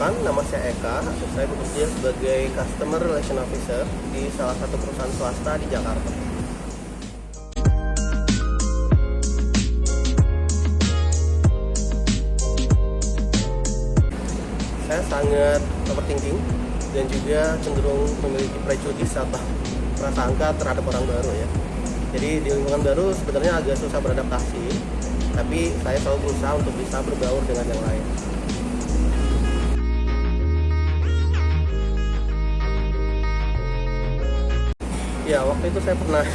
Perkenalkan, nama saya Eka. Saya bekerja sebagai Customer Relation Officer di salah satu perusahaan swasta di Jakarta. Saya sangat overthinking dan juga cenderung memiliki prejudis atau prasangka terhadap orang baru ya. Jadi di lingkungan baru sebenarnya agak susah beradaptasi, tapi saya selalu berusaha untuk bisa berbaur dengan yang lain. Ya, waktu itu saya pernah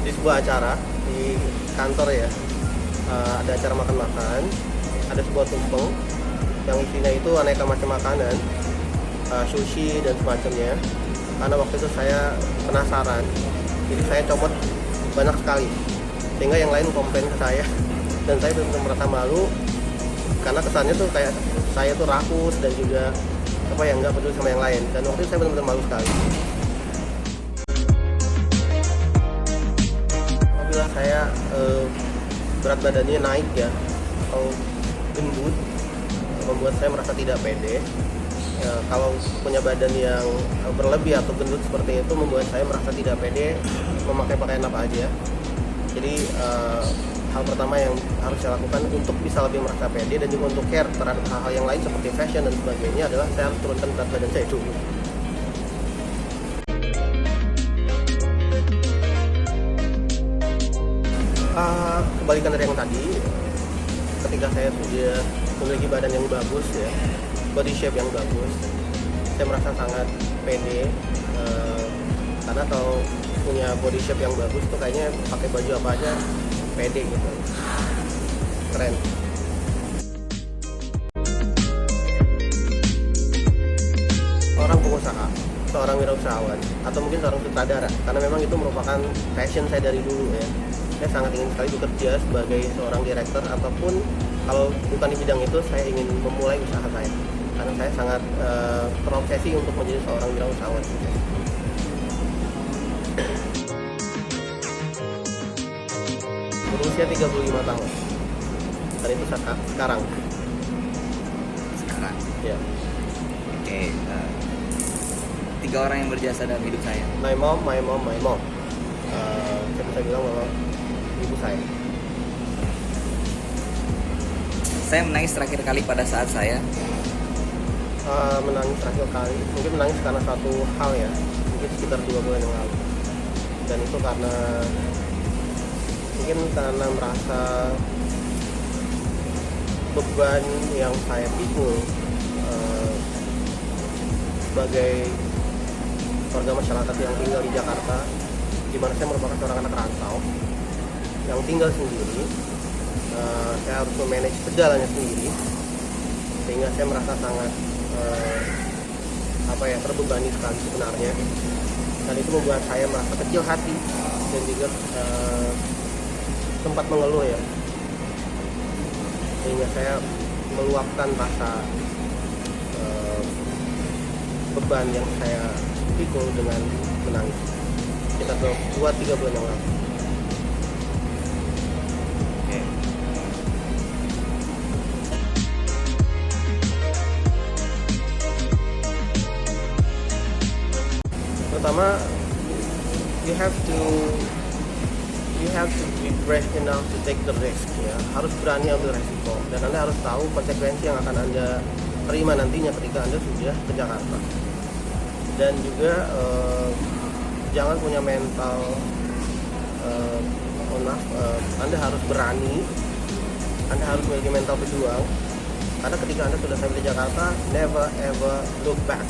di sebuah acara di kantor ya. Ada acara makan-makan, ada sebuah tumpeng yang isinya itu aneka macam makanan, sushi dan semacamnya. Karena waktu itu saya penasaran, jadi saya comot banyak sekali, sehingga yang lain komplain ke saya dan saya benar-benar merasa malu karena kesannya tuh kayak saya tuh rakus dan juga apa yang nggak peduli sama yang lain, dan waktu itu saya benar-benar malu sekali. Apabila saya berat badannya naik ya atau gendut, membuat saya merasa tidak pede. Ya, kalau punya badan yang berlebih atau gendut seperti itu membuat saya merasa tidak pede memakai pakaian apa aja. Jadi hal pertama yang harus saya lakukan untuk bisa lebih merasa pede dan juga untuk care terhadap hal-hal yang lain seperti fashion dan sebagainya adalah saya harus turunkan berat badan saya dulu. Kebalikan dari yang tadi, ketika saya sudah memiliki badan yang bagus ya, body shape yang bagus, saya merasa sangat pede, karena kalau punya body shape yang bagus tuh kayaknya pakai baju apa aja pede gitu, keren. Seorang pengusaha, seorang wirausahawan, atau mungkin seorang sutradara, karena memang itu merupakan passion saya dari dulu ya. Saya sangat ingin sekali bekerja sebagai seorang direktur, ataupun kalau bukan di bidang itu saya ingin memulai usaha saya, karena saya sangat terobsesi untuk menjadi seorang wirausahawan. Berusia 35 tahun, dan itu sekarang. Ya. Oke, 3 orang yang berjasa dalam hidup saya. My mom. Saya bisa bilang bahwa ibu saya. Saya menangis terakhir kali pada saat saya Menangis terakhir kali, mungkin menangis karena satu hal ya, mungkin sekitar 2 bulan yang lalu. Dan itu karena merasa beban yang saya pikul sebagai warga masyarakat yang tinggal di Jakarta, di mana saya merupakan seorang anak rantau yang tinggal sendiri. Saya harus memanage segalanya sendiri, sehingga saya merasa sangat terbebani sekali sebenarnya, dan itu membuat saya merasa kecil hati dan juga sempat mengeluh ya, sehingga saya meluapkan rasa beban yang saya pikul dengan menangis sekitar 2-3 bulan yang lalu. Pertama, you have to be brave enough to take the risk ya. Harus berani ambil resiko, dan Anda harus tahu konsekuensi yang akan Anda terima nantinya ketika Anda sudah ke Jakarta. Dan juga jangan punya mental Anda harus berani, Anda harus memiliki mental pejuang, karena ketika Anda sudah sampai di Jakarta, never ever look back.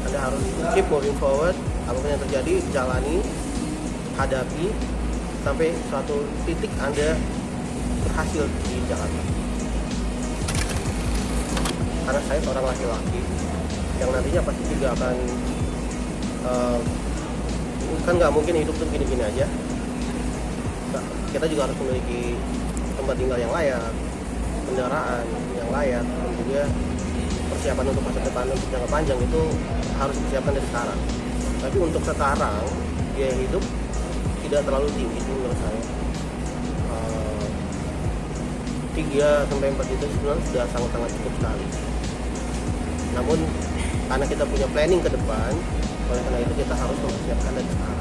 Anda harus keep moving forward, apapun yang terjadi, jalani, hadapi, sampai suatu titik Anda berhasil di Jakarta. Karena saya seorang laki-laki yang nantinya pasti juga akan kan nggak mungkin hidup tuh gini-gini aja. Kita juga harus memiliki tempat tinggal yang layak, kendaraan yang layak, dan juga persiapan untuk masa depan untuk jangka panjang itu harus disiapkan dari sekarang. Tapi untuk sekarang biaya hidup tidak terlalu tinggi menurut saya. 3-4 juta sebenarnya sudah sangat-sangat cukup sekali. Namun karena kita punya planning ke depan, oleh karena itu kita harus mempersiapkan dari sekarang.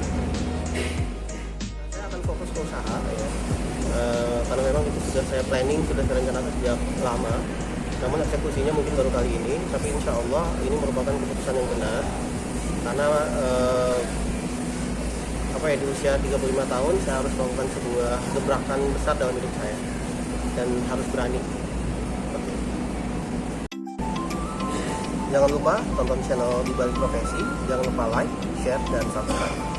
Saya akan fokus ke usaha ya, karena memang itu sudah saya planning, sudah saya rencanakan sejak lama. Namun eksekusinya mungkin baru kali ini, tapi insya Allah ini merupakan keputusan yang benar. Karena di usia 35 tahun saya harus melakukan sebuah gebrakan besar dalam hidup saya dan harus berani. Jangan lupa tonton channel Di Balik Profesi, jangan lupa like, share, dan subscribe.